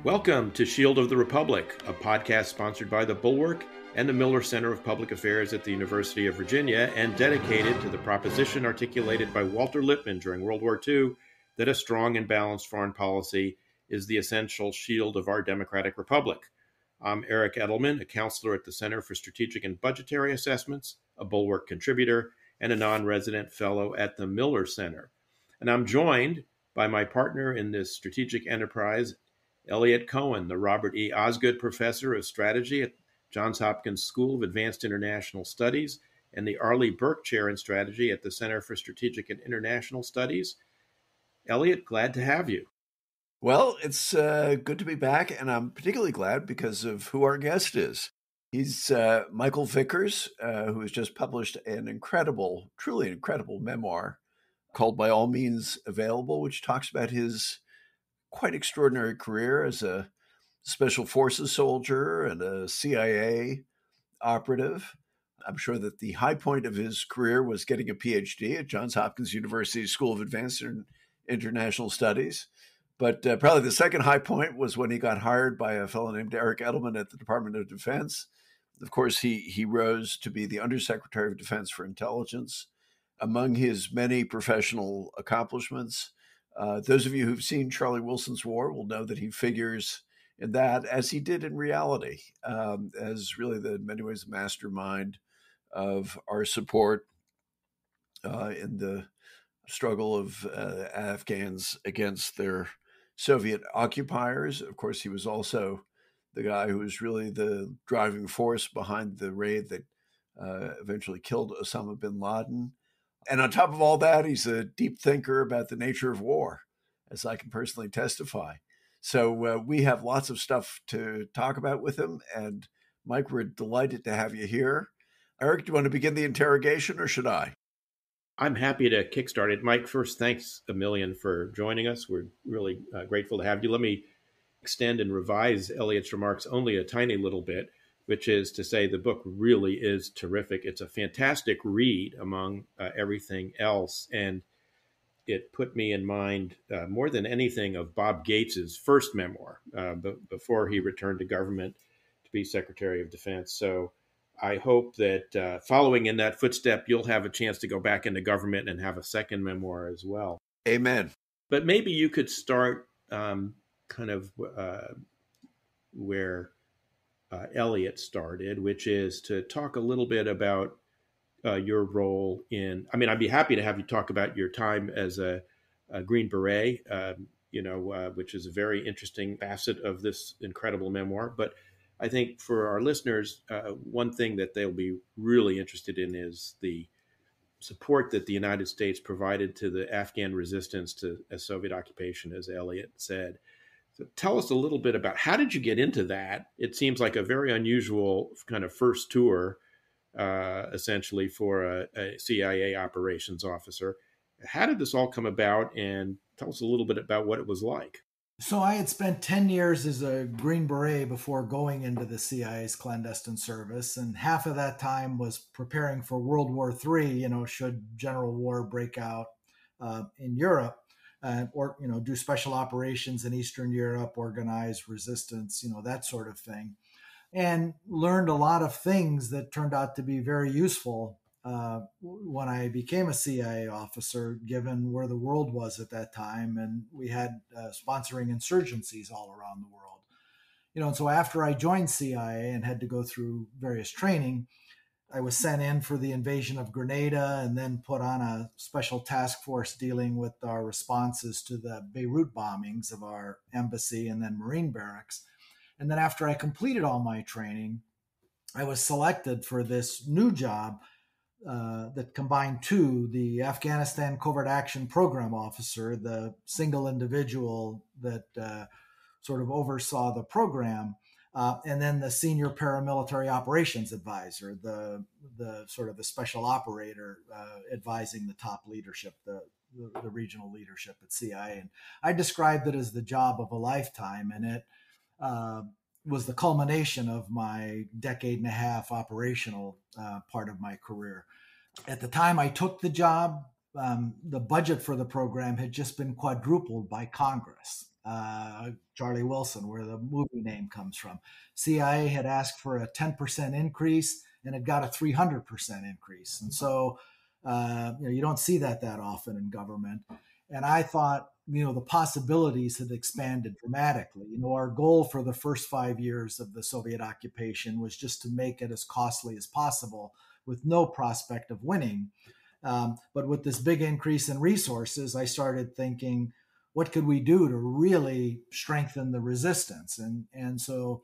Welcome to Shield of the Republic, a podcast sponsored by the Bulwark and the Miller Center of Public Affairs at the University of Virginia, and dedicated to the proposition articulated by Walter Lippmann during World War II that a strong and balanced foreign policy is the essential shield of our democratic republic. I'm Eric Edelman, a counselor at the Center for Strategic and Budgetary Assessments, a Bulwark contributor, and a non-resident fellow at the Miller Center. And I'm joined by my partner in this strategic enterprise, Eliot Cohen, the Robert E. Osgood Professor of Strategy at Johns Hopkins School of Advanced International Studies and the Arleigh Burke Chair in Strategy at the Center for Strategic and International Studies. Eliot, glad to have you. Well, it's good to be back, and I'm particularly glad because of who our guest is. He's Michael Vickers, who has just published an incredible, truly incredible memoir called By All Means Available, which talks about his quite extraordinary career as a special forces soldier and a CIA operative. I'm sure that the high point of his career was getting a PhD at Johns Hopkins University School of Advanced International Studies. But probably the second high point was when he got hired by a fellow named Eric Edelman at the Department of Defense. Of course, he rose to be the Undersecretary of Defense for Intelligence. Among his many professional accomplishments, those of you who've seen Charlie Wilson's War will know that he figures in that, as he did in reality, as really in many ways the mastermind of our support in the struggle of Afghans against their Soviet occupiers. Of course, he was also the guy who was really the driving force behind the raid that eventually killed Osama bin Laden. And on top of all that, he's a deep thinker about the nature of war, as I can personally testify. So we have lots of stuff to talk about with him. And Mike, we're delighted to have you here. Eric, do you want to begin the interrogation, or should I? I'm happy to kickstart it. Mike, first, thanks a million for joining us. We're really grateful to have you. Let me extend and revise Eliot's remarks only a tiny little bit, which is to say the book really is terrific. It's a fantastic read among everything else. And it put me in mind more than anything of Bob Gates's first memoir before he returned to government to be Secretary of Defense. So I hope that following in that footstep, you'll have a chance to go back into government and have a second memoir as well. Amen. But maybe you could start where Eliot started, which is to talk a little bit about your role in, I'd be happy to have you talk about your time as a Green Beret, which is a very interesting facet of this incredible memoir. But I think for our listeners, one thing that they'll be really interested in is the support that the United States provided to the Afghan resistance to a Soviet occupation, as Eliot said. So tell us a little bit about how did you get into that? It seems like a very unusual kind of first tour, essentially, for a CIA operations officer. How did this all come about? And tell us a little bit about what it was like. So I had spent 10 years as a Green Beret before going into the CIA's clandestine service. And half of that time was preparing for World War III, should general war break out in Europe. Or do special operations in Eastern Europe, organize resistance, that sort of thing. And learned a lot of things that turned out to be very useful when I became a CIA officer, given where the world was at that time. And we had sponsoring insurgencies all around the world. And so after I joined CIA and had to go through various training, I was sent in for the invasion of Grenada and then put on a special task force dealing with our responses to the Beirut bombings of our embassy and then Marine barracks. And then after I completed all my training, I was selected for this new job that combined two: the Afghanistan Covert Action Program Officer, the single individual that sort of oversaw the program, and then the senior paramilitary operations advisor, the sort of the special operator advising the top leadership, the regional leadership at CIA. And I described it as the job of a lifetime, and it was the culmination of my decade and a half operational part of my career. At the time I took the job, the budget for the program had just been quadrupled by Congress. Charlie Wilson, where the movie name comes from. CIA had asked for a 10% increase, and it got a 300% increase. And so, you don't see that often in government. And I thought, the possibilities had expanded dramatically. Our goal for the first 5 years of the Soviet occupation was just to make it as costly as possible with no prospect of winning. But with this big increase in resources, I started thinking, what could we do to really strengthen the resistance? And so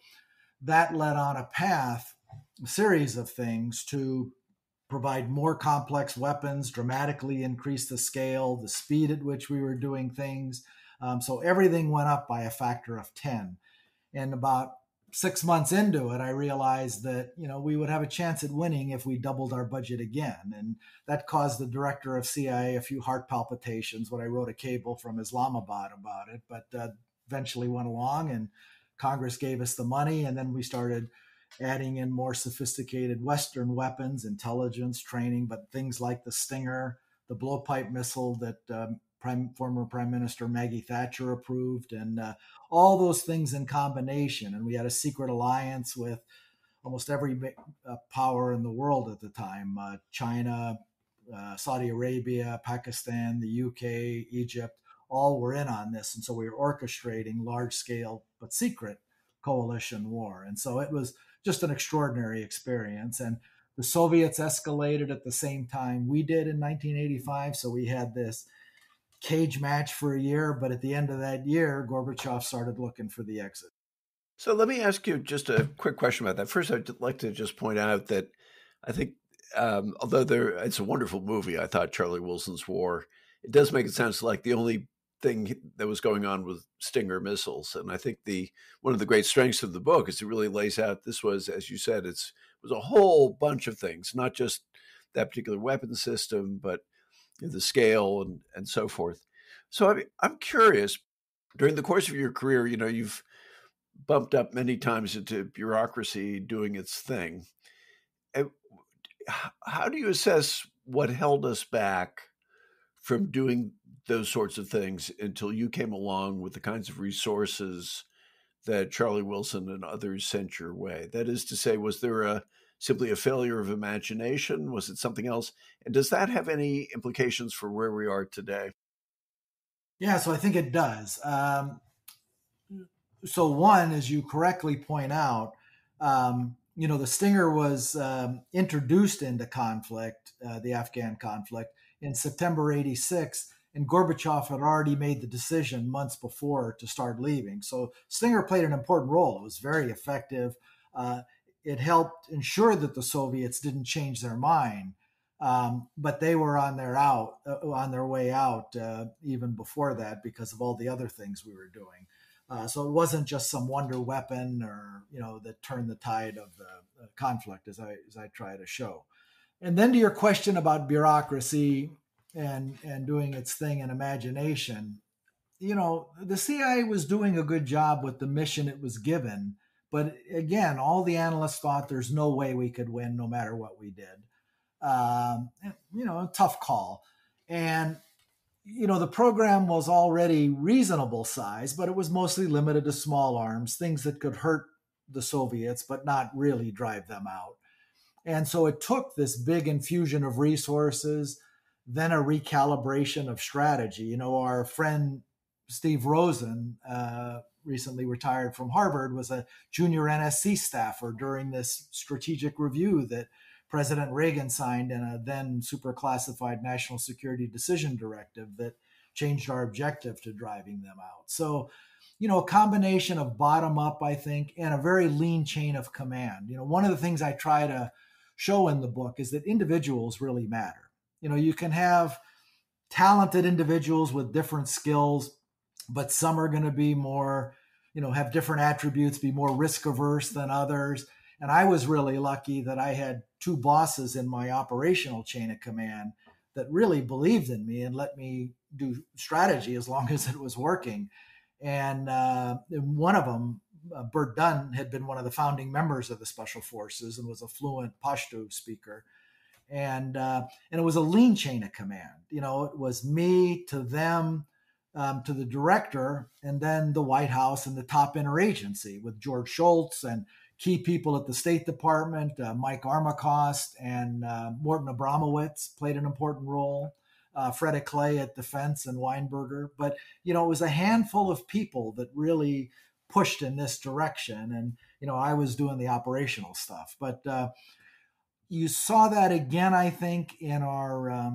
that led on a path, a series of things to provide more complex weapons, dramatically increase the scale, the speed at which we were doing things. So everything went up by a factor of 10. And about 6 months into it, I realized that, we would have a chance at winning if we doubled our budget again. And that caused the director of CIA a few heart palpitations when I wrote a cable from Islamabad about it, but eventually went along and Congress gave us the money. And then we started adding in more sophisticated Western weapons, intelligence, training, but things like the Stinger, the blowpipe missile that former Prime Minister Maggie Thatcher approved, and all those things in combination. And we had a secret alliance with almost every power in the world at the time, China, Saudi Arabia, Pakistan, the UK, Egypt, all were in on this. And so we were orchestrating large-scale but secret coalition war. And so it was just an extraordinary experience. And the Soviets escalated at the same time we did in 1985. So we had this cage match for a year, but at the end of that year, Gorbachev started looking for the exit. So let me ask you just a quick question about that. First, I'd like to just point out that I think, although it's a wonderful movie, I thought Charlie Wilson's War, it does make it sound like the only thing that was going on with Stinger missiles. And I think one of the great strengths of the book is it really lays out, this was, as you said, it was a whole bunch of things, not just that particular weapon system, but the scale and so forth. So I'm curious, during the course of your career, you've bumped up many times into bureaucracy doing its thing. How do you assess what held us back from doing those sorts of things until you came along with the kinds of resources that Charlie Wilson and others sent your way? That is to say, was there simply a failure of imagination? Was it something else? And does that have any implications for where we are today? Yeah, so I think it does. So one, as you correctly point out, the Stinger was introduced into conflict, the Afghan conflict, in September 86, and Gorbachev had already made the decision months before to start leaving. So Stinger played an important role. It was very effective. It helped ensure that the Soviets didn't change their mind, but they were on their way out even before that because of all the other things we were doing. So it wasn't just some wonder weapon or that turned the tide of the conflict, as I try to show. And then to your question about bureaucracy and doing its thing in imagination, the CIA was doing a good job with the mission it was given. But again, all the analysts thought there's no way we could win no matter what we did. A tough call. And, the program was already reasonable size, but it was mostly limited to small arms, things that could hurt the Soviets, but not really drive them out. And so it took this big infusion of resources, then a recalibration of strategy. Our friend Steve Rosen, recently retired from Harvard, was a junior NSC staffer during this strategic review that President Reagan signed in a then super classified national security decision directive that changed our objective to driving them out. So, a combination of bottom up, I think, and a very lean chain of command. One of the things I try to show in the book is that individuals really matter. You can have talented individuals with different skills, but some are going to be more, have different attributes, be more risk averse than others. And I was really lucky that I had two bosses in my operational chain of command that really believed in me and let me do strategy as long as it was working. And one of them, Bert Dunn, had been one of the founding members of the Special Forces and was a fluent Pashto speaker. And it was a lean chain of command. It was me to them, to the director, and then the White House and the top interagency with George Shultz and key people at the State Department. Mike Armacost and Morton Abramowitz played an important role. Fred Clay at Defense and Weinberger. But, it was a handful of people that really pushed in this direction. And, I was doing the operational stuff. But you saw that again, I think, in our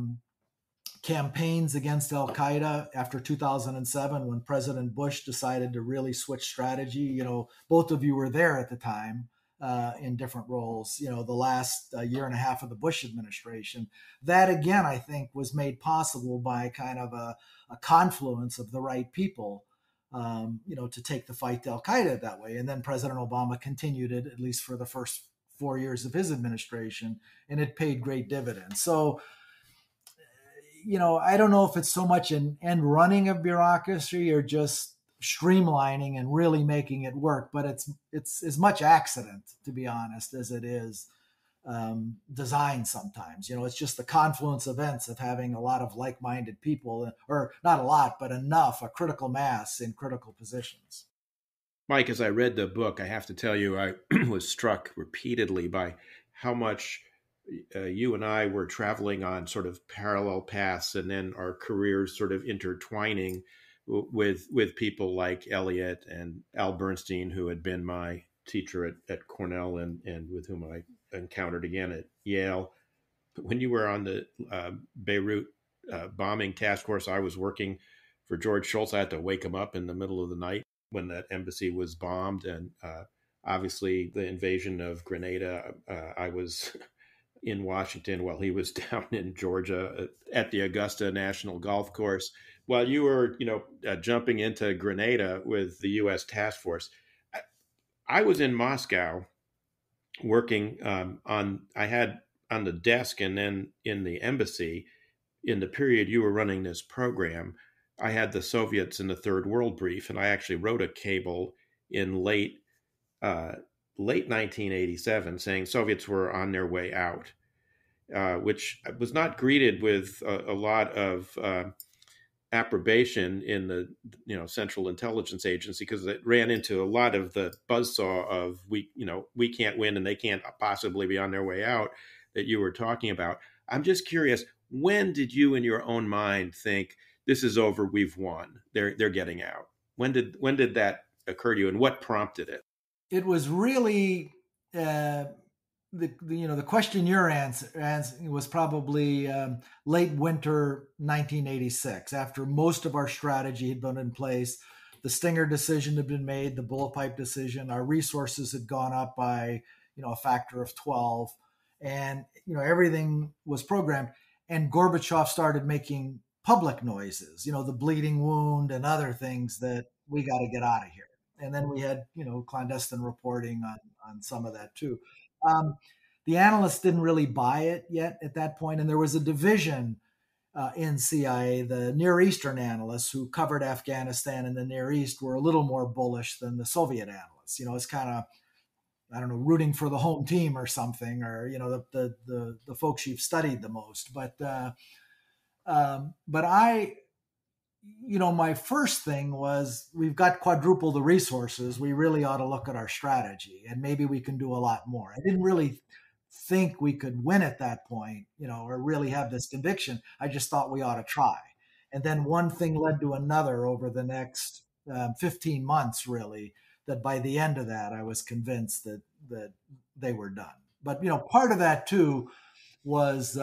campaigns against Al Qaeda after 2007, when President Bush decided to really switch strategy. Both of you were there at the time in different roles, the last year and a half of the Bush administration. That, again, I think was made possible by kind of a confluence of the right people, to take the fight to Al Qaeda that way. And then President Obama continued it, at least for the first 4 years of his administration, and it paid great dividends. So, I don't know if it's so much an end running of bureaucracy or just streamlining and really making it work, but it's as much accident, to be honest, as it is design sometimes. It's just the confluence events of having a lot of like-minded people, or not a lot, but enough, a critical mass in critical positions. Mike, as I read the book, I have to tell you, I was struck repeatedly by how much you and I were traveling on sort of parallel paths, and then our careers sort of intertwining with people like Eliot and Al Bernstein, who had been my teacher at Cornell and with whom I encountered again at Yale. When you were on the Beirut bombing task force, I was working for George Shultz. I had to wake him up in the middle of the night when that embassy was bombed. And obviously the invasion of Grenada, I was in Washington while he was down in Georgia at the Augusta National Golf Course. While you were, jumping into Grenada with the U.S. task force, I was in Moscow working I had on the desk and then in the embassy, in the period you were running this program, I had the Soviets in the Third World Brief, and I actually wrote a cable in late 1987 saying Soviets were on their way out, which was not greeted with a lot of approbation in the Central Intelligence Agency, because it ran into a lot of the buzzsaw of we can't win and they can't possibly be on their way out that you were talking about. I'm just curious, when did you in your own mind think this is over, we've won, they're getting out? When did that occur to you, and what prompted it? It was really the question you're answering was probably late winter 1986, after most of our strategy had been in place. The Stinger decision had been made, the bullet pipe decision. Our resources had gone up by a factor of 12, and everything was programmed. And Gorbachev started making public noises, the bleeding wound and other things that we got to get out of here. And then we had, clandestine reporting on some of that too. The analysts didn't really buy it yet at that point. And there was a division in CIA. The Near Eastern analysts who covered Afghanistan and the Near East were a little more bullish than the Soviet analysts. It's kind of, I don't know, rooting for the home team or something, or, the folks you've studied the most. But I, my first thing was, we've got quadruple the resources. We really ought to look at our strategy, and maybe we can do a lot more. I didn't really think we could win at that point, or really have this conviction. I just thought we ought to try. And then one thing led to another over the next 15 months, really, that by the end of that, I was convinced that they were done. But, part of that too was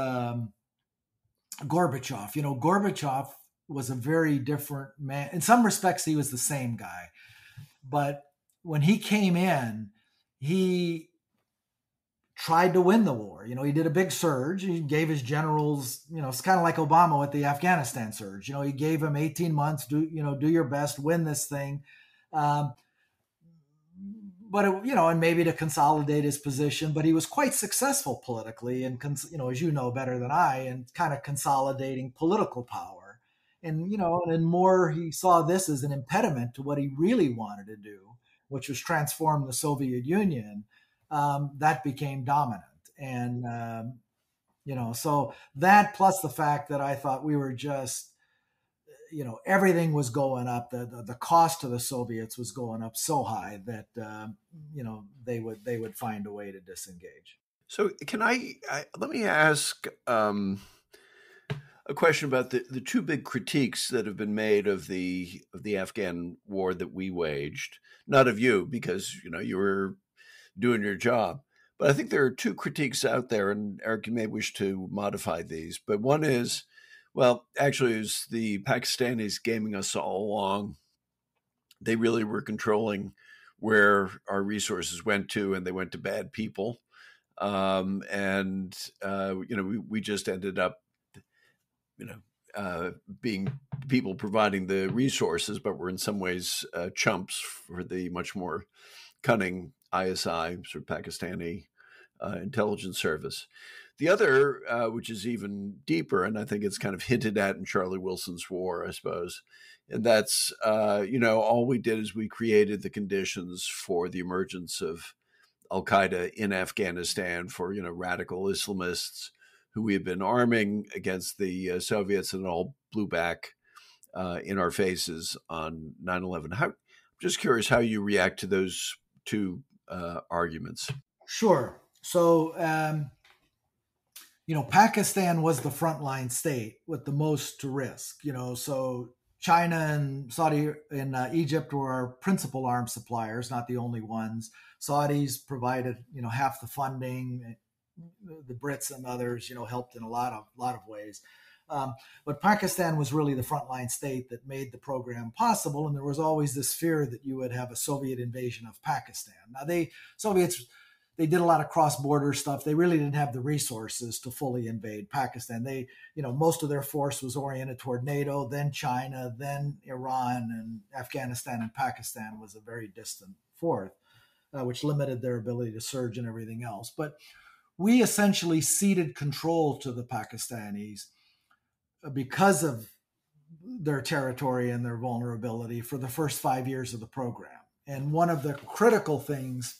Gorbachev. Gorbachev was a very different man. In some respects, he was the same guy. But when he came in, he tried to win the war. He did a big surge. He gave his generals, it's kind of like Obama with the Afghanistan surge. He gave them 18 months, do your best, win this thing. But, and maybe to consolidate his position, but he was quite successful politically and, as you know better than I, in kind of consolidating political power. And, and more, he saw this as an impediment to what he really wanted to do, which was transform the Soviet Union. That became dominant. And So that plus the fact that I thought we were just, everything was going up. The cost to the Soviets was going up so high that, they would find a way to disengage. So can let me ask a question about the two big critiques that have been made of the Afghan war that we waged, not of you, because you were doing your job. But I think there are two critiques out there, and Eric, you may wish to modify these. But one is, well, actually, it was the Pakistanis gaming us all along. They really were controlling where our resources went to, and they went to bad people. We just ended up, being people providing the resources, but we're in some ways chumps for the much more cunning ISI, sort of Pakistani intelligence service. The other, which is even deeper, and I think it's kind of hinted at in Charlie Wilson's War, I suppose, and that's, all we did is we created the conditions for the emergence of Al-Qaeda in Afghanistan for, radical Islamists who we had been arming against the Soviets, and it all blew back in our faces on 9/11. I'm just curious how you react to those two arguments. Sure. So, Pakistan was the frontline state with the most to risk, so China and Saudi and Egypt were our principal arms suppliers, not the only ones. Saudis provided, half the funding. The Brits and others, helped in a lot of ways. But Pakistan was really the frontline state that made the program possible. And there was always this fear that you would have a Soviet invasion of Pakistan. Now, Soviets did a lot of cross-border stuff. They really didn't have the resources to fully invade Pakistan. Most of their force was oriented toward NATO, then China, then Iran, and Afghanistan and Pakistan was a very distant fourth, which limited their ability to surge and everything else. But we essentially ceded control to the Pakistanis because of their territory and their vulnerability for the first 5 years of the program. And one of the critical things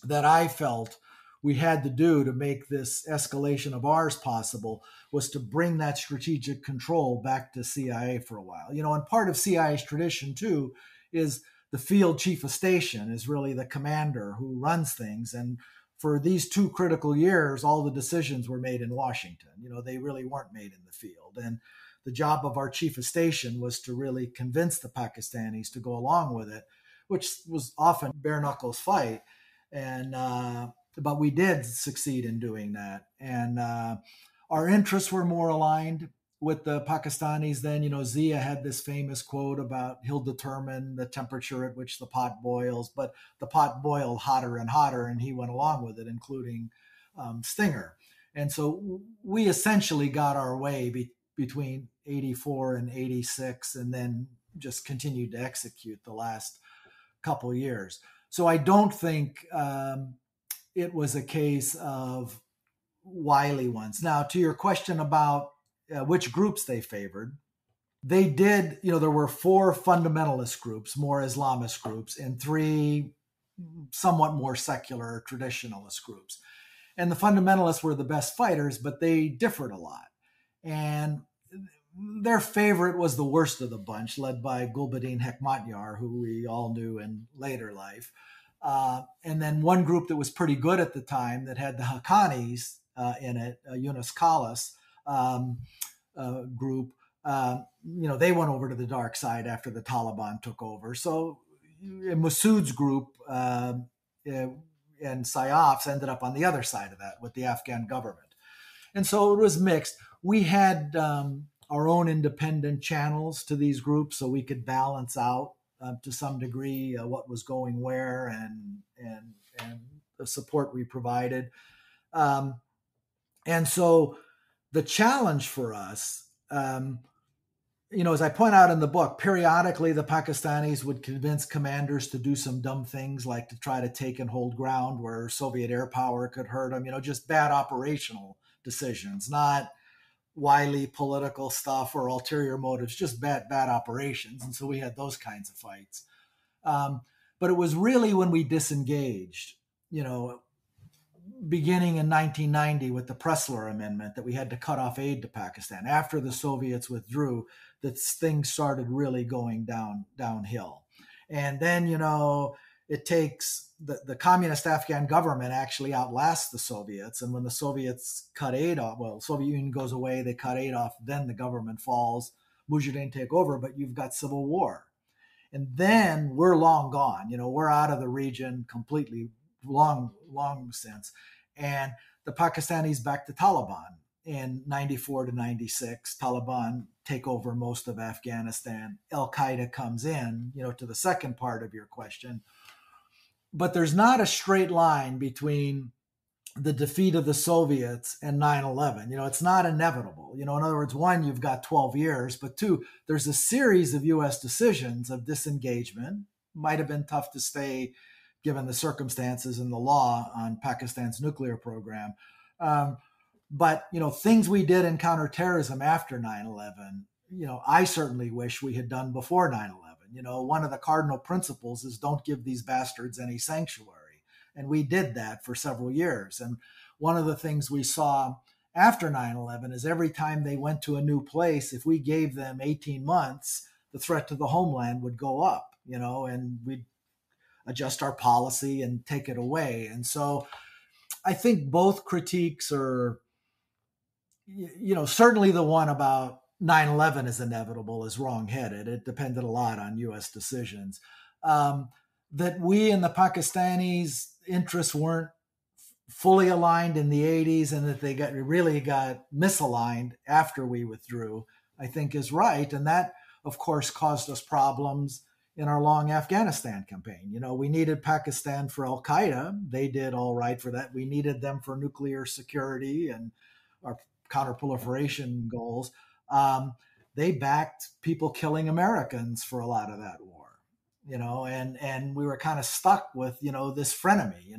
that I felt we had to do to make this escalation of ours possible was to bring that strategic control back to CIA for a while. And part of CIA's tradition too is the field chief of station is really the commander who runs things. And for these 2 critical years, all the decisions were made in Washington. They really weren't made in the field. And the job of our chief of station was to really convince the Pakistanis to go along with it, which was often bare knuckles fight. And but we did succeed in doing that. And our interests were more aligned with the Pakistanis then. Zia had this famous quote about he'll determine the temperature at which the pot boils, but the pot boiled hotter and hotter, and he went along with it, including Stinger. And so we essentially got our way between 84 and 86, and then just continued to execute the last couple of years. So I don't think it was a case of wily ones. Now, to your question about which groups they favored, they did, there were 4 fundamentalist groups, more Islamist groups, and 3 somewhat more secular traditionalist groups. And the fundamentalists were the best fighters, but they differed a lot. And their favorite was the worst of the bunch, led by Gulbuddin Hekmatyar, who we all knew in later life. And then one group that was pretty good at the time that had the Haqqanis in it, Yunus Khalis group, they went over to the dark side after the Taliban took over. So Massoud's group and PSYOPs ended up on the other side of that with the Afghan government. And so it was mixed. We had our own independent channels to these groups so we could balance out to some degree what was going where and the support we provided. And so the challenge for us, as I point out in the book, periodically the Pakistanis would convince commanders to do some dumb things like to try to take and hold ground where Soviet air power could hurt them, just bad operational decisions, not wily political stuff or ulterior motives, just bad operations. And so we had those kinds of fights. But it was really when we disengaged, beginning in 1990 with the Pressler Amendment that we had to cut off aid to Pakistan. After the Soviets withdrew, that things started really going downhill. And then, it takes the communist Afghan government actually outlasts the Soviets. And when the Soviets cut aid off, well, the Soviet Union goes away, they cut aid off, then the government falls, Mujahideen take over, but you've got civil war. And then we're long gone. We're out of the region completely, long since. And the Pakistanis back to Taliban in 94 to 96. Taliban take over most of Afghanistan. Al-Qaeda comes in, to the second part of your question. But there's not a straight line between the defeat of the Soviets and 9/11. It's not inevitable. In other words, one, you've got 12 years, but two, there's a series of U.S. decisions of disengagement. Might have been tough to stay given the circumstances and the law on Pakistan's nuclear program. But things we did in counterterrorism after 9/11, I certainly wish we had done before 9/11. One of the cardinal principles is don't give these bastards any sanctuary. And we did that for several years. And one of the things we saw after 9/11 is every time they went to a new place, if we gave them 18 months, the threat to the homeland would go up, and we'd adjust our policy and take it away. And so I think both critiques are, certainly the one about 9/11 is inevitable is wrongheaded. It depended a lot on U.S. decisions. That we and the Pakistanis' interests weren't fully aligned in the 80s and that they really got misaligned after we withdrew, I think is right. And that, of course, caused us problems in our long Afghanistan campaign. We needed Pakistan for Al-Qaeda. They did all right for that. We needed them for nuclear security and our counterproliferation goals. They backed people killing Americans for a lot of that war. And we were kind of stuck with, this frenemy,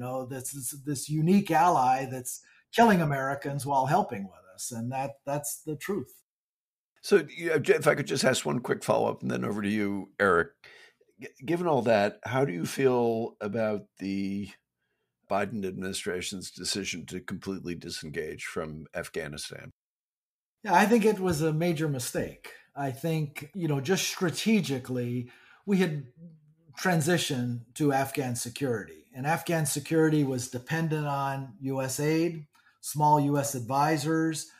this unique ally that's killing Americans while helping with us. And that's the truth. So if I could just ask one quick follow-up and then over to you, Eric. Given all that, how do you feel about the Biden administration's decision to completely disengage from Afghanistan? Yeah, I think it was a major mistake. I think, just strategically, we had transitioned to Afghan security. And Afghan security was dependent on U.S. aid, small U.S. advisors,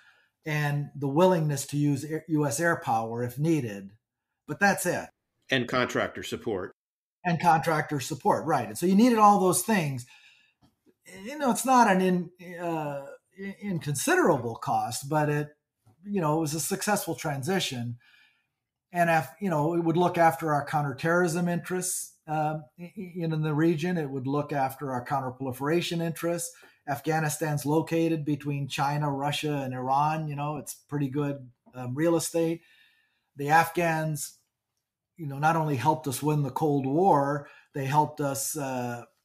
and the willingness to use U.S. air power if needed. But that's it. And contractor support. Right. And so you needed all those things. It's not an inconsiderable cost, but it was a successful transition. And it would look after our counterterrorism interests in the region. It would look after our counterproliferation interests. Afghanistan's located between China, Russia, and Iran. It's pretty good real estate. The Afghans, not only helped us win the Cold War, they helped us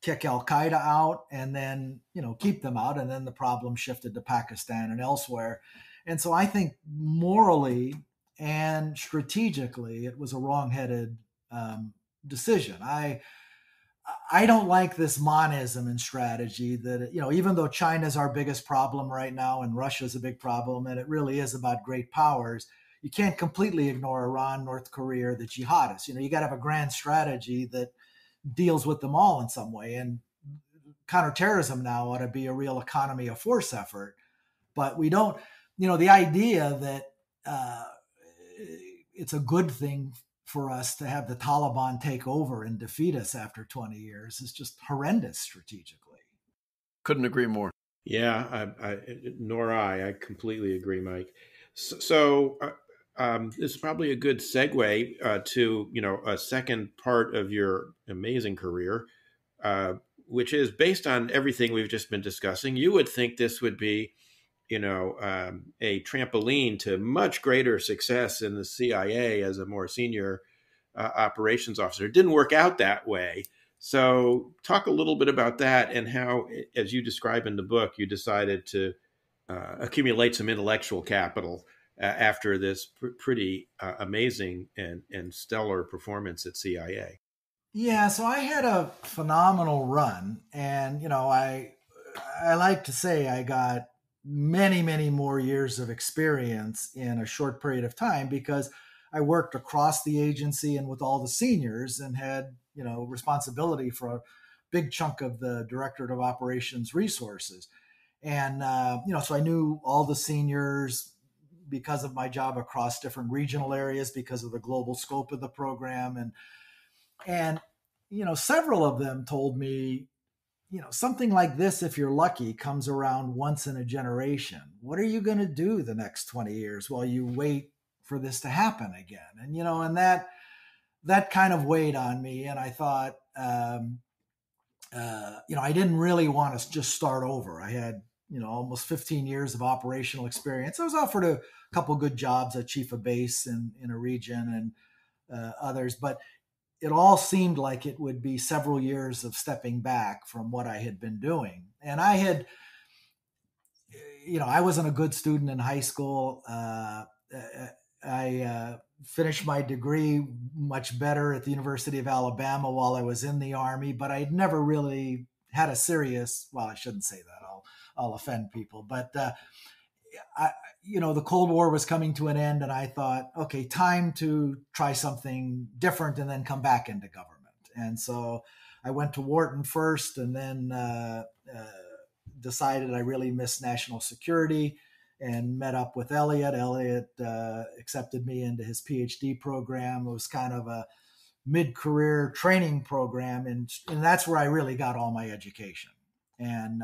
kick Al-Qaeda out and then, keep them out. And then the problem shifted to Pakistan and elsewhere. And so I think morally and strategically, it was a wrongheaded decision. I don't like this monism in strategy that, even though China's our biggest problem right now and Russia's a big problem, and it really is about great powers, you can't completely ignore Iran, North Korea, or the jihadists. You got to have a grand strategy that deals with them all in some way. And counterterrorism now ought to be a real economy of force effort. But we don't, the idea that it's a good thing for us to have the Taliban take over and defeat us after 20 years is just horrendous strategically. Couldn't agree more. Yeah, I completely agree, Mike. So this is probably a good segue to, a second part of your amazing career, which is based on everything we've just been discussing. You would think this would be, a trampoline to much greater success in the CIA as a more senior operations officer. It didn't work out that way. So talk a little bit about that and how, as you describe in the book, you decided to accumulate some intellectual capital after this pretty amazing and stellar performance at CIA. Yeah, so I had a phenomenal run, and I I like to say I got many, many more years of experience in a short period of time because I worked across the agency and with all the seniors and had, responsibility for a big chunk of the Directorate of Operations resources. And, so I knew all the seniors because of my job across different regional areas, because of the global scope of the program. And several of them told me, something like this, if you're lucky, comes around once in a generation. What are you going to do the next 20 years while you wait for this to happen again? And, and that kind of weighed on me. And I thought, I didn't really want to just start over. I had, almost 15 years of operational experience. I was offered a couple good jobs at chief of base in a region and others, but it all seemed like it would be several years of stepping back from what I had been doing. And I had, I wasn't a good student in high school. I finished my degree much better at the University of Alabama while I was in the Army, but I'd never really had a serious, well, I shouldn't say that. I'll offend people, but the Cold War was coming to an end, and I thought, okay, time to try something different and then come back into government. And so I went to Wharton first, and then decided I really missed national security and met up with Eliot. Eliot accepted me into his PhD program. It was kind of a mid-career training program, and that's where I really got all my education. And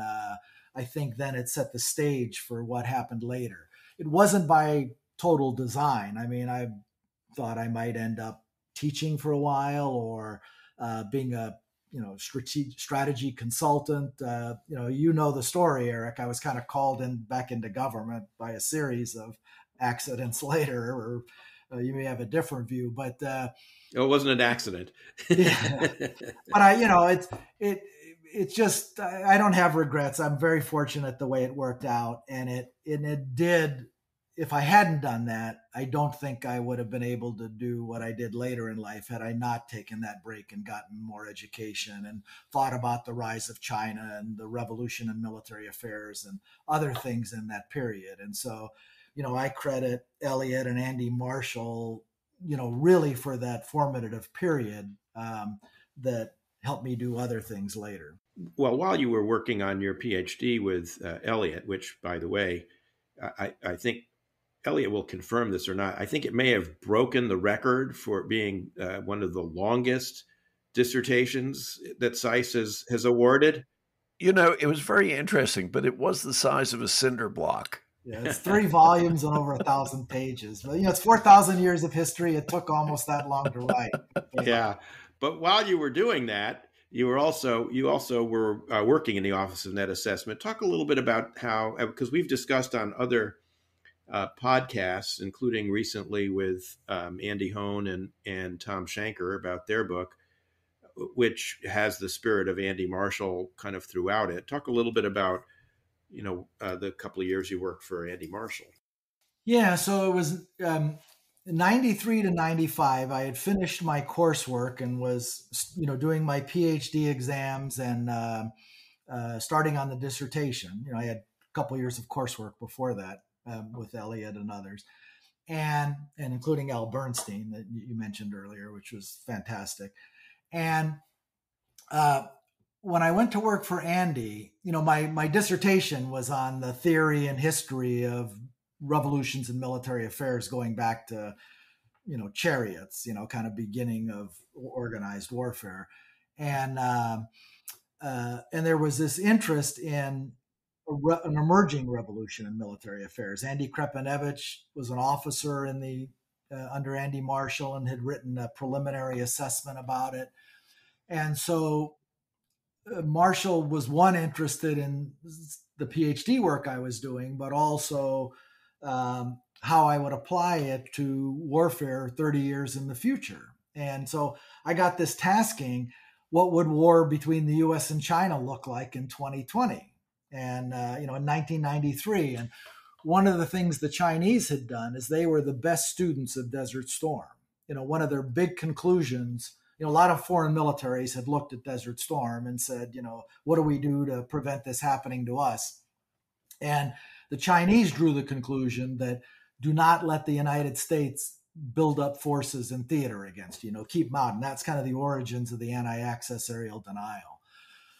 I think then it set the stage for what happened later. It wasn't by total design. I mean, I thought I might end up teaching for a while or being a strategy consultant. The story, Eric. I was kind of called back into government by a series of accidents later, or you may have a different view, but it wasn't an accident. Yeah. But it's just, I don't have regrets. I'm very fortunate the way it worked out, and it did. If I hadn't done that, I don't think I would have been able to do what I did later in life had I not taken that break and gotten more education and thought about the rise of China and the revolution in military affairs and other things in that period. And so, I credit Eliot and Andy Marshall, really for that formative period that helped me do other things later. Well, while you were working on your PhD with Eliot, which, by the way, I think Eliot will confirm this or not, I think it may have broken the record for being one of the longest dissertations that SAIS has awarded. It was very interesting, but it was the size of a cinder block. Yeah, it's 3 volumes and over 1,000 pages. But, it's 4,000 years of history. It took almost that long to write. Yeah. But while you were doing that, you also were working in the Office of Net Assessment. Talk a little bit about how, because we've discussed on other podcasts, including recently with Andy Hone and Tom Shanker about their book, which has the spirit of Andy Marshall kind of throughout it. Talk a little bit about, the couple of years you worked for Andy Marshall. Yeah, so it was 93 to 95. I had finished my coursework and was, doing my PhD exams and starting on the dissertation. I had a couple of years of coursework before that with Eliot and others, and including Al Bernstein that you mentioned earlier, which was fantastic. And when I went to work for Andy, my dissertation was on the theory and history of revolutions in military affairs going back to, chariots, kind of beginning of organized warfare. And there was this interest in an emerging revolution in military affairs. Andy Krepanevich was an officer in the under Andy Marshall and had written a preliminary assessment about it. And so Marshall was interested in the PhD work I was doing, but also how I would apply it to warfare 30 years in the future. And so I got this tasking, what would war between the US and China look like in 2020? And, in 1993. And one of the things the Chinese had done is they were the best students of Desert Storm. One of their big conclusions a lot of foreign militaries had looked at Desert Storm and said, what do we do to prevent this happening to us? And the Chinese drew the conclusion that do not let the United States build up forces in theater against you, keep them out. And that's kind of the origins of the anti-access aerial denial.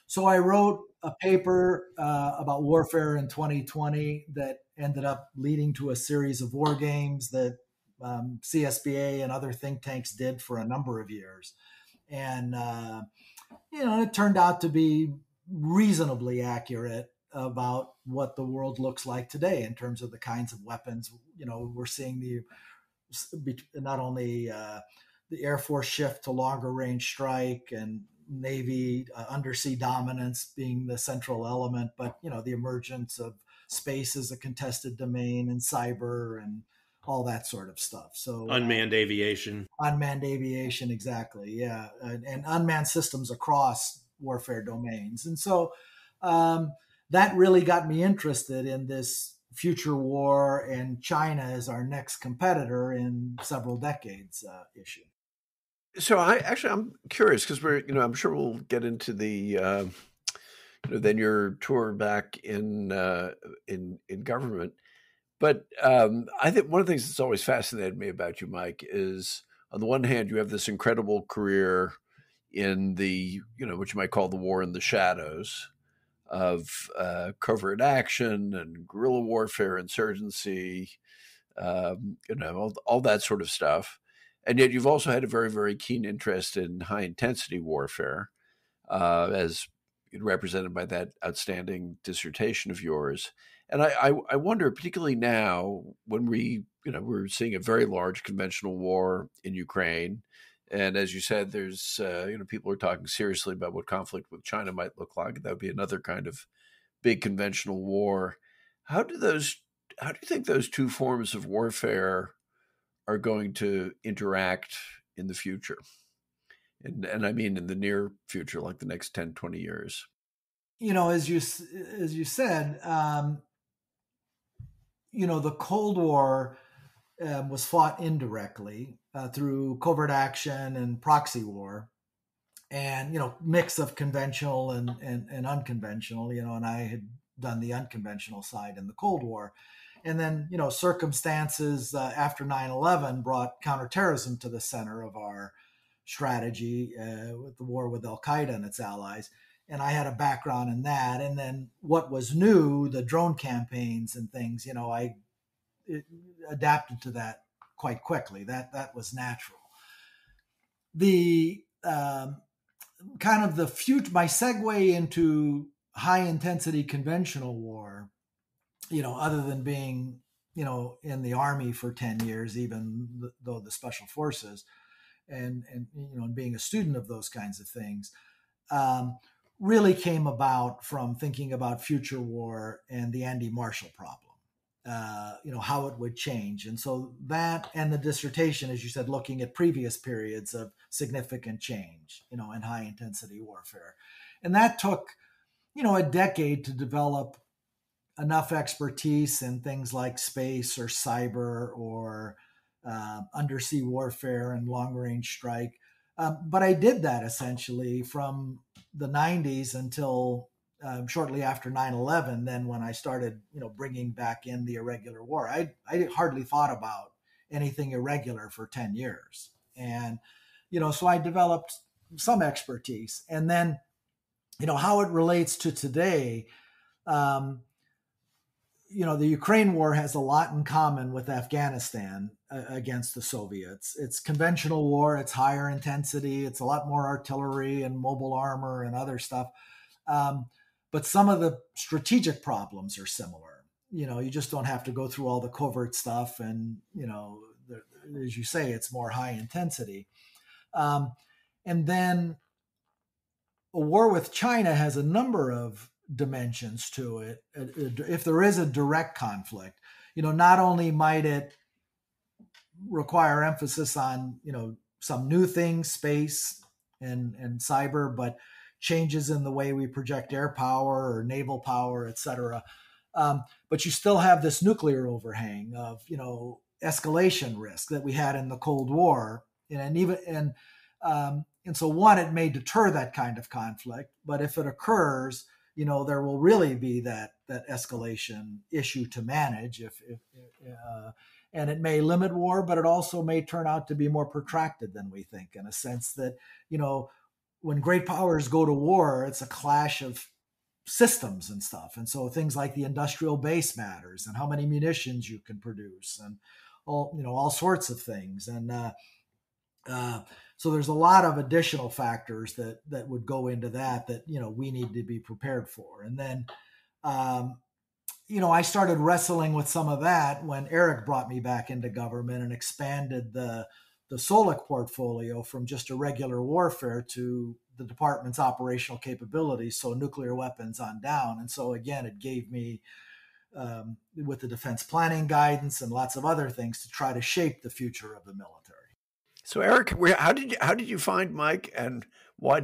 So I wrote a paper about warfare in 2020 that ended up leading to a series of war games that CSBA and other think tanks did for a number of years. And, it turned out to be reasonably accurate about what the world looks like today in terms of the kinds of weapons. We're seeing not only the Air Force shift to longer range strike and Navy undersea dominance being the central element, but the emergence of space as a contested domain and cyber and all that sort of stuff. So unmanned aviation, exactly, yeah, and unmanned systems across warfare domains, and so that really got me interested in this future war and China as our next competitor in several decades issue. So I'm curious because I'm sure we'll get into the then your tour back in government. But I think one of the things that's always fascinated me about you, Mike, is on the one hand, you have this incredible career in the, what you might call the war in the shadows of covert action and guerrilla warfare, insurgency, all that sort of stuff. And yet you've also had a very, very keen interest in high intensity warfare, as represented by that outstanding dissertation of yours. And I wonder, particularly now when we're seeing a very large conventional war in Ukraine. And as you said, there's, people are talking seriously about what conflict with China might look like. That would be another kind of big conventional war. How do you think those two forms of warfare are going to interact in the future? And I mean in the near future, like the next 10, 20 years. As you said, the Cold War was fought indirectly through covert action and proxy war, and mix of conventional and unconventional. And I had done the unconventional side in the Cold War, and then circumstances after 9/11 brought counterterrorism to the center of our strategy with the war with Al Qaeda and its allies. And I had a background in that. And then what was new, the drone campaigns and things, I adapted to that quite quickly. That was natural. The kind of the future, my segue into high intensity conventional war, other than being, in the Army for 10 years, even though the Special Forces and being a student of those kinds of things, really came about from thinking about future war and the Andy Marshall problem, how it would change. And so that, and the dissertation, as you said, looking at previous periods of significant change, in high intensity warfare. And that took, a decade to develop enough expertise in things like space or cyber or undersea warfare and long range strike. But I did that essentially from the 90s until shortly after 9/11. Then when I started, bringing back in the irregular war, I hardly thought about anything irregular for 10 years. And, so I developed some expertise. And then, how it relates to today, the Ukraine war has a lot in common with Afghanistan against the Soviets. It's conventional war, it's higher intensity, it's a lot more artillery and mobile armor and other stuff. But some of the strategic problems are similar. You just don't have to go through all the covert stuff. And, as you say, it's more high intensity. And then a war with China has a number of dimensions to it. If there is a direct conflict, not only might it require emphasis on, some new things, space and cyber, but changes in the way we project air power or naval power, et cetera. But you still have this nuclear overhang of, escalation risk that we had in the Cold War. And And so one, it may deter that kind of conflict, but if it occurs, there will really be that escalation issue to manage. And it may limit war, but it also may turn out to be more protracted than we think, in a sense that, when great powers go to war, it's a clash of systems and stuff. And so things like the industrial base matters, and how many munitions you can produce, and all sorts of things. And so there's a lot of additional factors that would go into that we need to be prepared for. And then I started wrestling with some of that when Eric brought me back into government and expanded the SOLIC portfolio from just irregular warfare to the department's operational capabilities, so nuclear weapons on down. And so again, it gave me, with the defense planning guidance and lots of other things, to try to shape the future of the military. So Eric, how did you find Mike, and why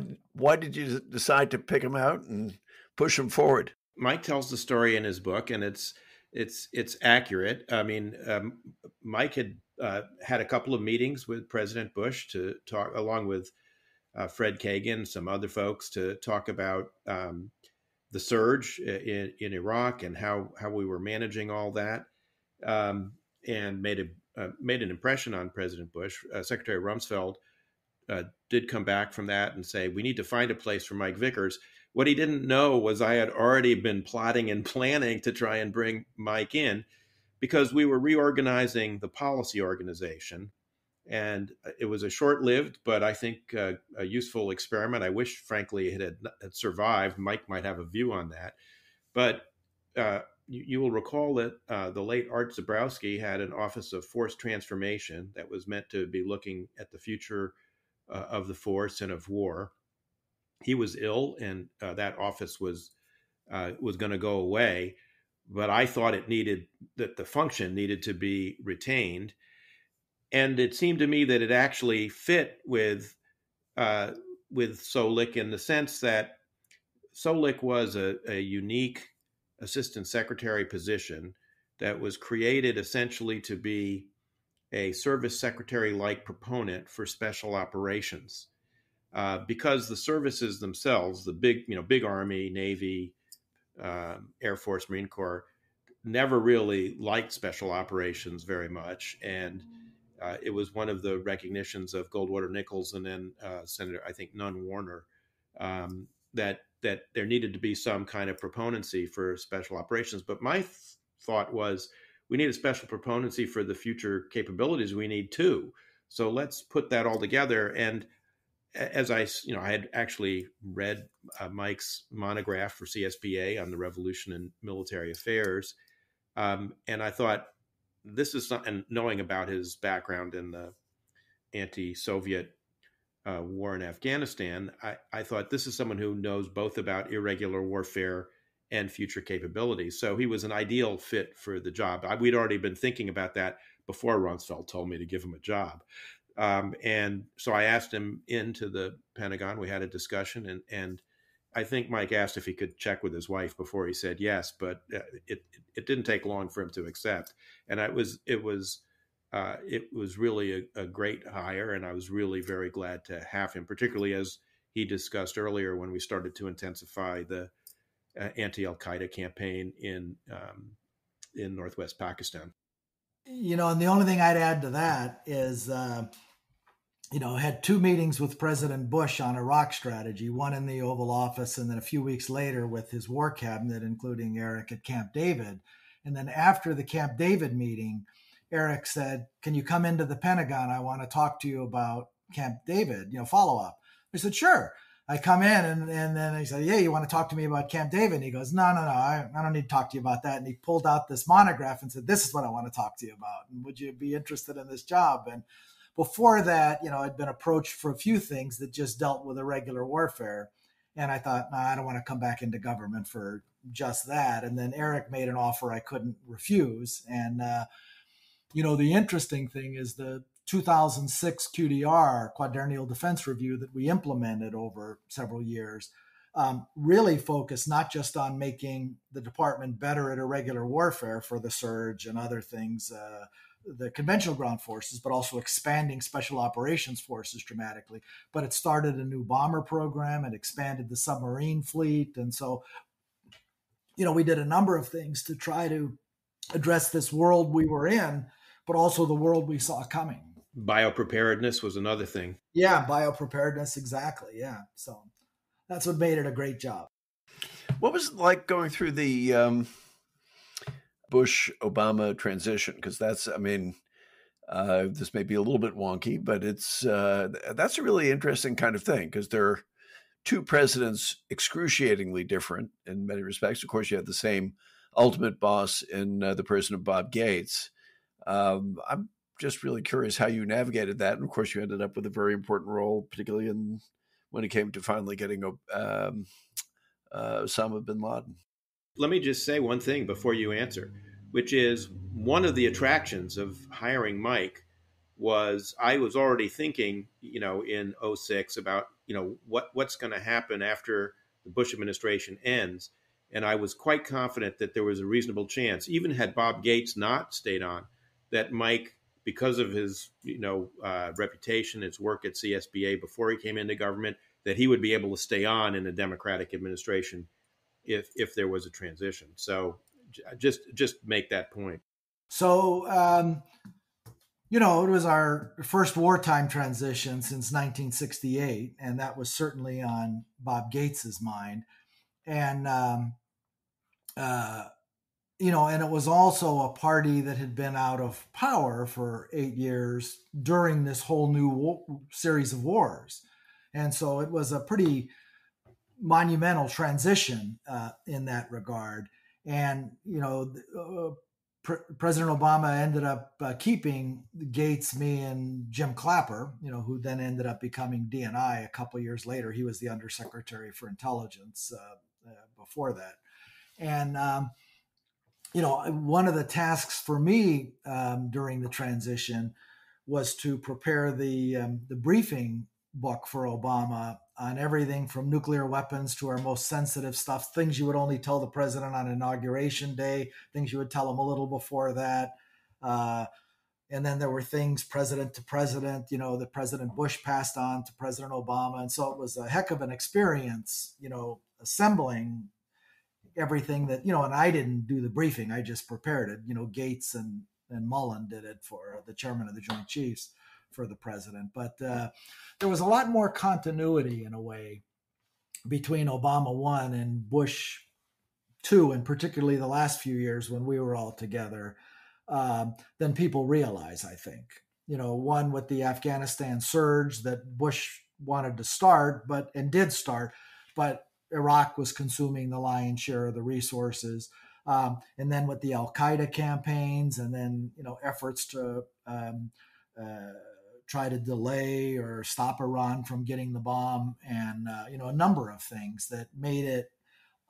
did you decide to pick him out and push him forward? Mike tells the story in his book, and it's accurate. I mean, Mike had had a couple of meetings with President Bush to talk, along with Fred Kagan, some other folks, to talk about the surge in Iraq and how we were managing all that, and made an impression on President Bush. Secretary Rumsfeld did come back from that and say, we need to find a place for Mike Vickers. What he didn't know was I had already been plotting and planning to try and bring Mike in, because we were reorganizing the policy organization. And it was a short-lived, but I think a useful experiment. I wish, frankly, it had survived. Mike might have a view on that. But you will recall that the late Art Zabrowski had an Office of Force Transformation that was meant to be looking at the future of the force and of war. He was ill, and that office was going to go away. But I thought that the function needed to be retained. And it seemed to me that it actually fit with SOLIC, in the sense that SOLIC was a unique assistant secretary position that was created essentially to be a service secretary-like proponent for special operations, because the services themselves, the big Army, Navy, Air Force, Marine Corps, never really liked special operations very much. And it was one of the recognitions of Goldwater Nichols and then Senator, I think, Nunn Warner, that there needed to be some kind of proponency for special operations. But my thought was, we need a special proponency for the future capabilities we need too. So let's put that all together. And as I had actually read Mike's monograph for CSBA on the revolution in military affairs, and I thought, this is something, knowing about his background in the anti-Soviet war in Afghanistan, I thought this is someone who knows both about irregular warfare and future capabilities. So he was an ideal fit for the job. We'd already been thinking about that before Rumsfeld told me to give him a job. And so I asked him into the Pentagon. We had a discussion, and I think Mike asked if he could check with his wife before he said yes, but it didn't take long for him to accept. And it was really a great hire, and I was really very glad to have him, particularly as he discussed earlier when we started to intensify the anti-Al-Qaeda campaign in northwest Pakistan. And the only thing I'd add to that is, I had two meetings with President Bush on Iraq strategy, one in the Oval Office, and then a few weeks later with his war cabinet, including Eric at Camp David. And then after the Camp David meeting, Eric said, "Can you come into the Pentagon? I want to talk to you about Camp David, follow up." I said, "Sure." I come in and then he said, "Yeah, you want to talk to me about Camp David?" And he goes, No, I don't need to talk to you about that. And he pulled out this monograph and said, "This is what I want to talk to you about. And would you be interested in this job?" And before that, I'd been approached for a few things that just dealt with irregular warfare. And I thought, I don't want to come back into government for just that. And then Eric made an offer I couldn't refuse. And, the interesting thing is the 2006 QDR, Quadrennial Defense Review, that we implemented over several years, really focused not just on making the department better at irregular warfare for the surge and other things, the conventional ground forces, but also expanding special operations forces dramatically. But it started a new bomber program and expanded the submarine fleet. And so, we did a number of things to try to address this world we were in, but also the world we saw coming. Biopreparedness was another thing. Yeah, biopreparedness, exactly. Yeah. So that's what made it a great job. What was it like going through the Bush-Obama transition? Because that's, this may be a little bit wonky, but that's a really interesting kind of thing, because they're two presidents excruciatingly different in many respects. Of course, you had the same ultimate boss in the person of Bob Gates. I'm just really curious how you navigated that. And of course, you ended up with a very important role, particularly when it came to finally getting Osama bin Laden. Let me just say one thing before you answer, which is one of the attractions of hiring Mike was I was already thinking, in 06 about, what's going to happen after the Bush administration ends. And I was quite confident that there was a reasonable chance, even had Bob Gates not stayed on, that Mike, because of his, reputation, his work at CSBA before he came into government, that he would be able to stay on in a Democratic administration if there was a transition. So just make that point. So, it was our first wartime transition since 1968, and that was certainly on Bob Gates's mind. And, and it was also a party that had been out of power for 8 years during this whole new series of wars. And so it was a pretty monumental transition in that regard. And, President Obama ended up keeping Gates, me, and Jim Clapper, who then ended up becoming DNI a couple of years later. He was the Undersecretary for Intelligence before that. And, one of the tasks for me during the transition was to prepare the briefing book for Obama on everything from nuclear weapons to our most sensitive stuff, things you would only tell the president on Inauguration Day, things you would tell him a little before that. And then there were things president to president, that President Bush passed on to President Obama. And so it was a heck of an experience, assembling everything that, and I didn't do the briefing. I just prepared it. Gates and Mullen did it for the chairman of the Joint Chiefs for the president. But there was a lot more continuity in a way between Obama 1 and Bush 2, and particularly the last few years when we were all together, than people realize, I think. One with the Afghanistan surge that Bush wanted to start, and did start, but Iraq was consuming the lion's share of the resources. And then with the Al-Qaeda campaigns, and then, efforts to try to delay or stop Iran from getting the bomb, and, a number of things that made it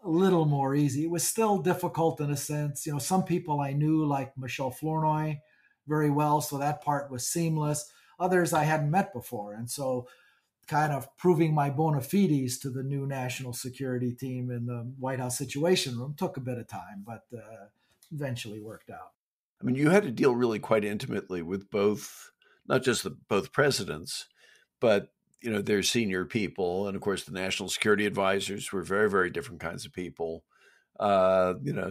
a little more easy. It was still difficult in a sense. Some people I knew, like Michel Flournoy, very well, so that part was seamless. Others I hadn't met before. And so kind of proving my bona fides to the new national security team in the White House Situation Room took a bit of time, but eventually worked out. You had to deal really quite intimately with both, not just both presidents, but their senior people, and of course the national security advisors were very, very different kinds of people.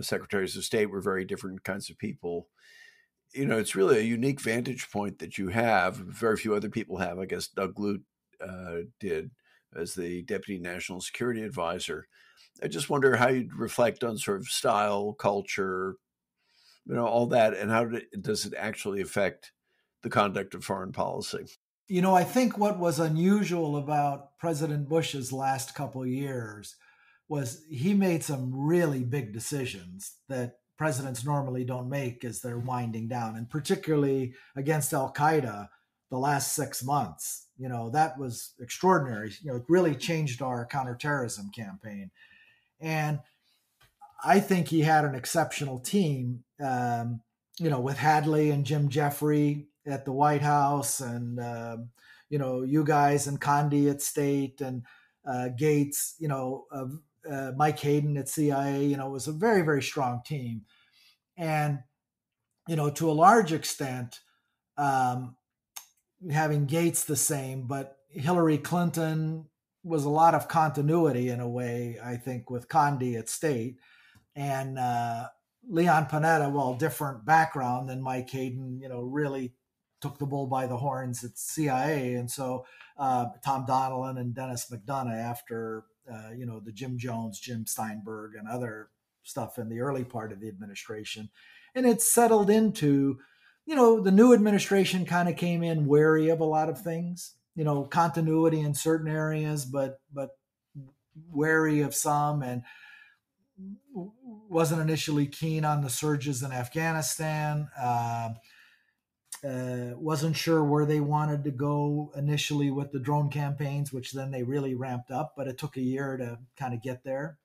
Secretaries of state were very different kinds of people. It's really a unique vantage point that you have. Very few other people have. I guess Doug Lute did as the deputy national security advisor. I just wonder how you'd reflect on sort of style, culture, all that, and how does it actually affect the conduct of foreign policy? I think what was unusual about President Bush's last couple of years was he made some really big decisions that presidents normally don't make as they're winding down, and particularly against Al-Qaeda the last 6 months. That was extraordinary. It really changed our counterterrorism campaign. And I think he had an exceptional team, with Hadley and Jim Jeffrey at the White House, and, you guys and Condi at State, and Gates, Mike Hayden at CIA. It was a very, very strong team. And to a large extent, um, having Gates the same, but Hillary Clinton was a lot of continuity in a way, I think, with Condi at State. And Leon Panetta, well, different background than Mike Hayden, really took the bull by the horns at CIA. And so Tom Donilon and Dennis McDonough after, the Jim Jones, Jim Steinberg, and other stuff in the early part of the administration. And it settled into, the new administration kind of came in wary of a lot of things, continuity in certain areas, but wary of some, and wasn't initially keen on the surges in Afghanistan. Wasn't sure where they wanted to go initially with the drone campaigns, which then they really ramped up, but it took a year to kind of get there.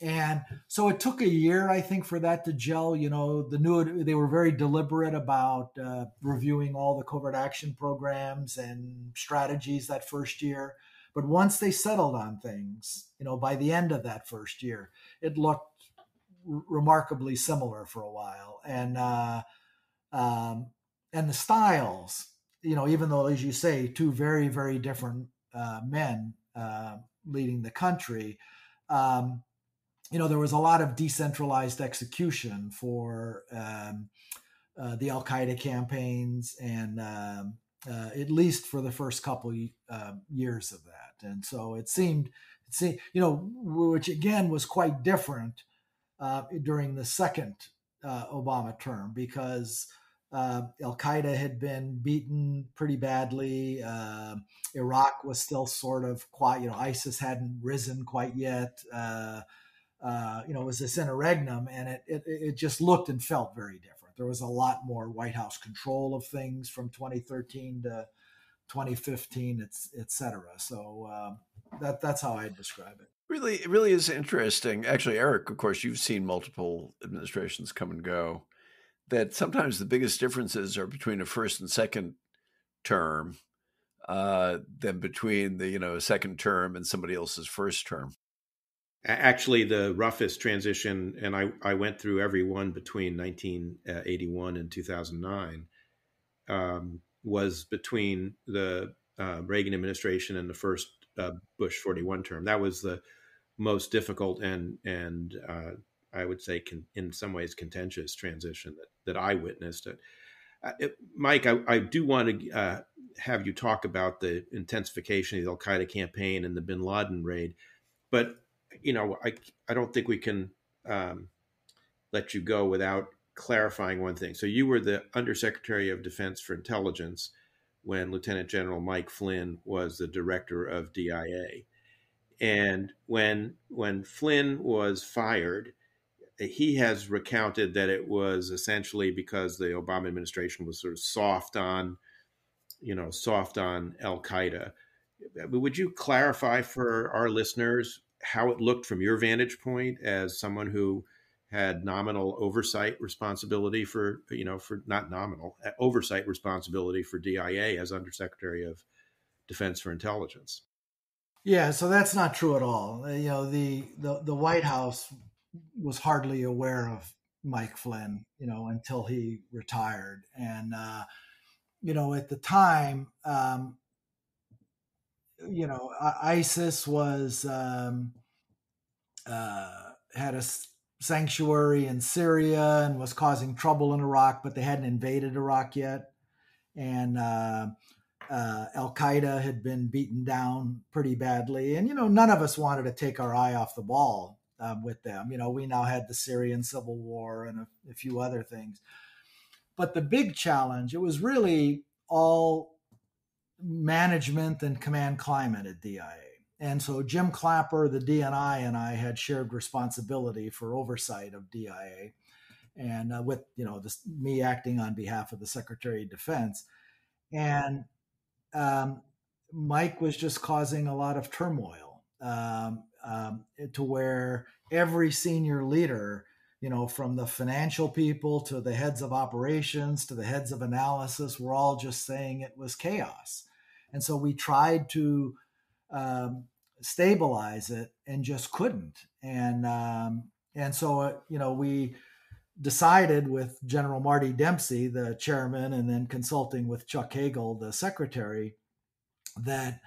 And so it took a year, I think, for that to gel. They were very deliberate about reviewing all the covert action programs and strategies that first year. But once they settled on things, by the end of that first year, it looked remarkably similar for a while. And the styles, even though, as you say, two very, very different men leading the country, there was a lot of decentralized execution for the Al Qaeda campaigns, and at least for the first couple years of that. And so it seemed, which again was quite different during the second Obama term, because Al Qaeda had been beaten pretty badly. Iraq was still sort of quiet. ISIS hadn't risen quite yet. It was this interregnum, and it just looked and felt very different. There was a lot more White House control of things from 2013 to 2015, et cetera. So that's how I describe it. Really, it really is interesting. Actually, Eric, of course, you've seen multiple administrations come and go. That sometimes the biggest differences are between a first and second term than between the second term and somebody else's first term. Actually, the roughest transition, and I went through every one between 1981 and 2009, was between the Reagan administration and the first Bush 41 term. That was the most difficult and I would say in some ways contentious transition that I witnessed. Mike, I do want to have you talk about the intensification of the Al Qaeda campaign and the Bin Laden raid, but I don't think we can let you go without clarifying one thing. So you were the Undersecretary of Defense for Intelligence when Lieutenant General Mike Flynn was the director of DIA. And when Flynn was fired, he has recounted that it was essentially because the Obama administration was sort of soft on Al Qaeda. Would you clarify for our listeners how it looked from your vantage point as someone who had nominal oversight responsibility for not nominal oversight responsibility for DIA as Undersecretary of Defense for Intelligence? Yeah, so that's not true at all. The White House was hardly aware of Mike Flynn, until he retired. And, at the time, ISIS was, had a sanctuary in Syria and was causing trouble in Iraq, but they hadn't invaded Iraq yet. And Al Qaeda had been beaten down pretty badly. And, none of us wanted to take our eye off the ball with them. We now had the Syrian civil war and a few other things. But the big challenge, it was really all management and command climate at DIA. And so Jim Clapper, the DNI, and I had shared responsibility for oversight of DIA, and with me acting on behalf of the Secretary of Defense. And Mike was just causing a lot of turmoil to where every senior leader, from the financial people to the heads of operations to the heads of analysis, were all just saying it was chaos. And so we tried to stabilize it and just couldn't. And so we decided with General Marty Dempsey, the chairman, and then consulting with Chuck Hagel, the secretary, that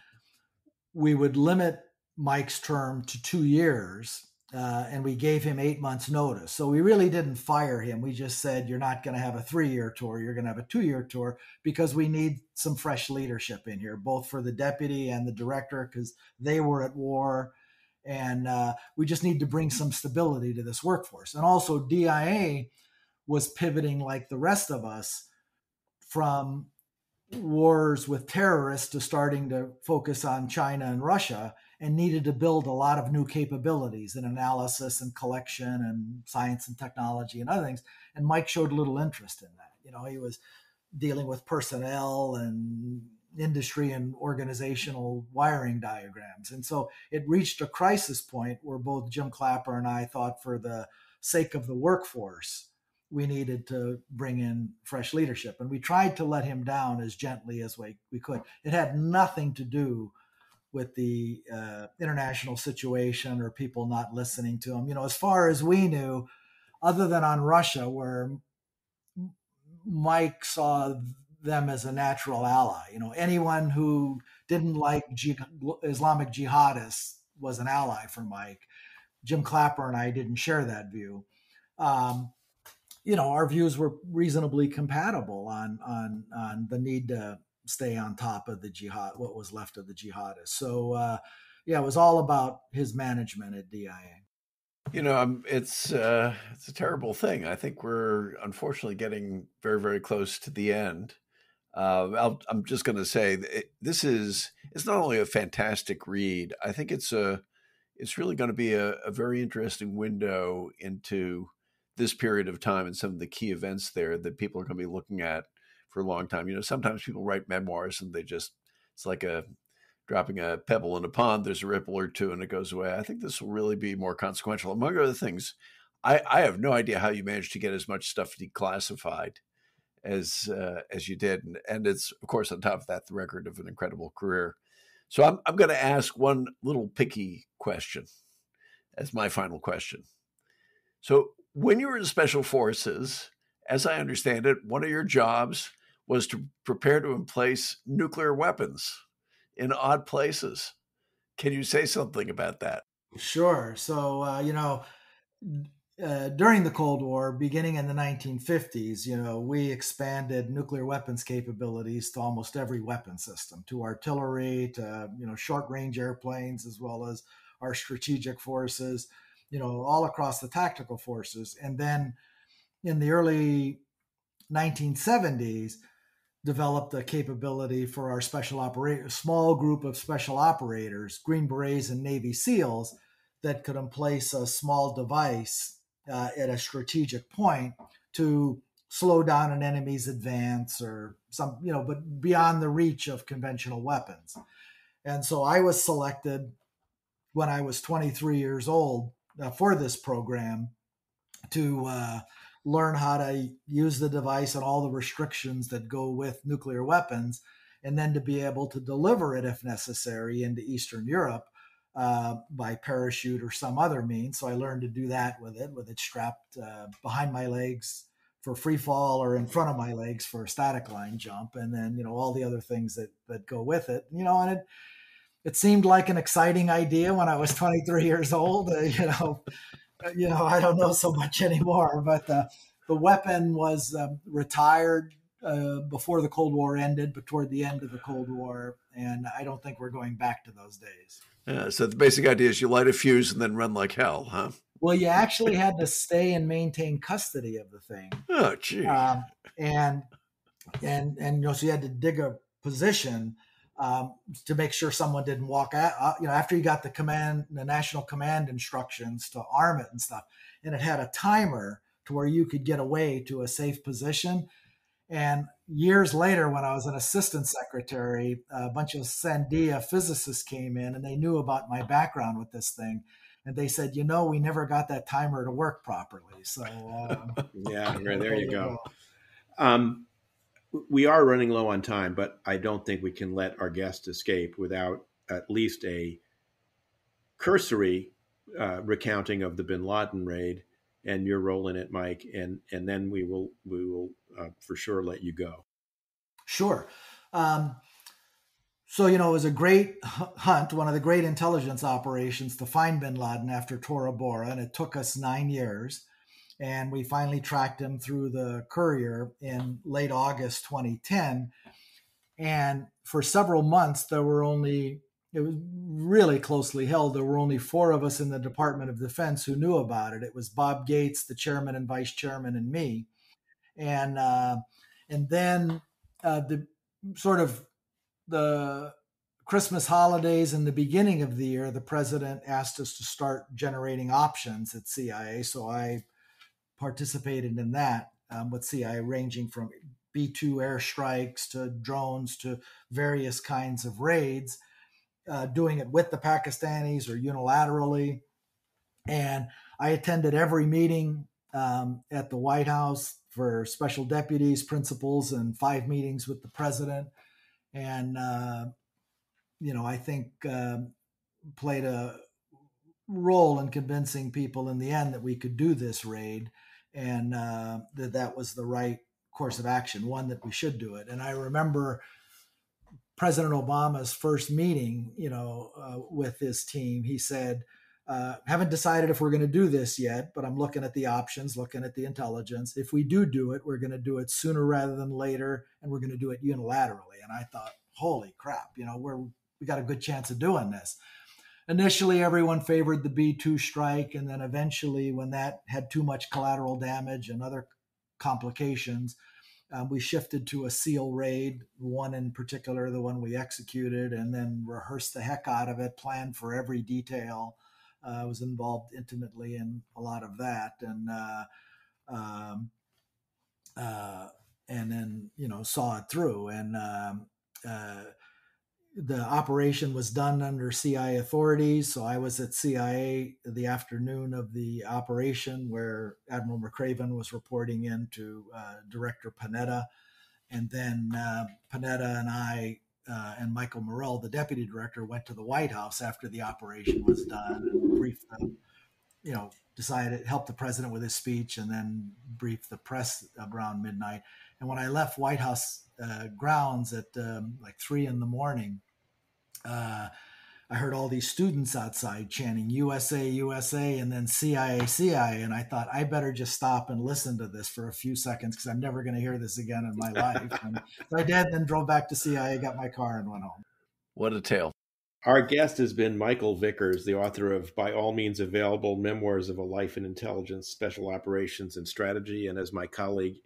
we would limit Mike's term to 2 years, and we gave him 8 months notice. So we really didn't fire him. We just said, you're not going to have a 3-year tour. You're going to have a 2-year tour, because we need some fresh leadership in here, both for the deputy and the director, because they were at war. And we just need to bring some stability to this workforce. And also DIA was pivoting, like the rest of us, from wars with terrorists to starting to focus on China and Russia, and needed to build a lot of new capabilities in analysis and collection and science and technology and other things. And Mike showed little interest in that. He was dealing with personnel and industry and organizational wiring diagrams. And so it reached a crisis point where both Jim Clapper and I thought, for the sake of the workforce, we needed to bring in fresh leadership. And we tried to let him down as gently as we could. It had nothing to do with the international situation or people not listening to him. As far as we knew, other than on Russia, where Mike saw them as a natural ally. Anyone who didn't like Islamic jihadists was an ally for Mike. Jim Clapper and I didn't share that view. Our views were reasonably compatible on the need to stay on top of the jihad, what was left of the jihadists. So, it was all about his management at DIA. It's a terrible thing. I think we're unfortunately getting very, very close to the end. I'm just going to say it's not only a fantastic read. I think it's really going to be a very interesting window into this period of time and some of the key events there that people are going to be looking at for a long time. Sometimes people write memoirs and it's like dropping a pebble in a pond. There's a ripple or two and it goes away. I think this will really be more consequential. Among other things, I have no idea how you managed to get as much stuff declassified as you did. And it's, of course, on top of that, the record of an incredible career. So I'm going to ask one little picky question as my final question. So when you were in Special Forces, as I understand it, one of your jobs was to prepare to emplace nuclear weapons in odd places. Can you say something about that? Sure. So, during the Cold War, beginning in the 1950s, we expanded nuclear weapons capabilities to almost every weapon system, to artillery, to, short-range airplanes, as well as our strategic forces, all across the tactical forces. And then in the early 1970s, developed a capability for our small group of special operators, Green Berets and Navy SEALs, that could emplace a small device at a strategic point to slow down an enemy's advance or but beyond the reach of conventional weapons. And so I was selected when I was 23 years old for this program to learn how to use the device and all the restrictions that go with nuclear weapons, and then to be able to deliver it if necessary into Eastern Europe by parachute or some other means. So I learned to do that with it strapped behind my legs for free fall or in front of my legs for a static line jump, and then all the other things that go with it. And it seemed like an exciting idea when I was 23 years old. I don't know so much anymore, but the weapon was retired before the Cold War ended, but toward the end of the Cold War, and I don't think we're going back to those days. Yeah, so the basic idea is you light a fuse and then run like hell, huh? Well, you actually had to stay and maintain custody of the thing. Oh, gee. And so you had to dig a position to make sure someone didn't walk out, after you got the national command instructions to arm it and stuff. And it had a timer to where you could get away to a safe position. And years later, when I was an assistant secretary, a bunch of Sandia physicists came in and they knew about my background with this thing. And they said, we never got that timer to work properly. So yeah, there you go. We are running low on time, but I don't think we can let our guest escape without at least a cursory recounting of the bin Laden raid and your role in it, Mike, and then we will for sure let you go. Sure. So, it was a great hunt, one of the great intelligence operations to find bin Laden after Tora Bora, and it took us 9 years. And we finally tracked him through the Courier in late August 2010. And for several months, it was really closely held. There were only 4 of us in the Department of Defense who knew about it. It was Bob Gates, the chairman and vice chairman, and me. And then the sort of the Christmas holidays and the beginning of the year, the president asked us to start generating options at CIA. So I participated in that with CIA, ranging from B-2 airstrikes to drones to various kinds of raids, doing it with the Pakistanis or unilaterally. And I attended every meeting at the White House for special deputies, principals, and 5 meetings with the president. And, I think played a role in convincing people in the end that we could do this raid, and that was the right course of action, one that we should do it. And I remember President Obama's first meeting, with his team. He said, haven't decided if we're going to do this yet, but I'm looking at the options, looking at the intelligence. If we do it, we're going to do it sooner rather than later, and we're going to do it unilaterally. And I thought, holy crap, we got a good chance of doing this. Initially, everyone favored the B-2 strike, and then eventually, when that had too much collateral damage and other complications, we shifted to a SEAL raid, one in particular, the one we executed, and then rehearsed the heck out of it, planned for every detail. I was involved intimately in a lot of that, and then saw it through. And the operation was done under CIA authorities, so I was at CIA the afternoon of the operation, where Admiral McRaven was reporting in to Director Panetta, and then Panetta and I and Michael Morrell, the deputy director, went to the White House after the operation was done and briefed them, helped the president with his speech, and then briefed the press around midnight. And when I left White House grounds at like 3 a.m, I heard all these students outside chanting USA, USA, and then CIA, CIA. And I thought, I better just stop and listen to this for a few seconds, because I'm never going to hear this again in my life. And so I did, then drove back to CIA, got my car, and went home. What a tale. Our guest has been Michael Vickers, the author of By All Means Available, Memoirs of a Life in Intelligence, Special Operations, and Strategy. And as my colleague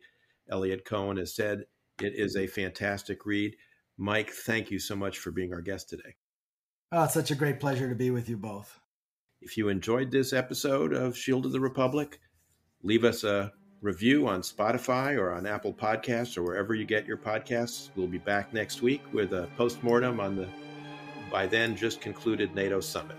Eliot Cohen has said, it is a fantastic read. Mike, thank you so much for being our guest today. Oh, it's such a great pleasure to be with you both. If you enjoyed this episode of Shield of the Republic, leave us a review on Spotify or on Apple Podcasts or wherever you get your podcasts. We'll be back next week with a postmortem on the by then just concluded NATO summit.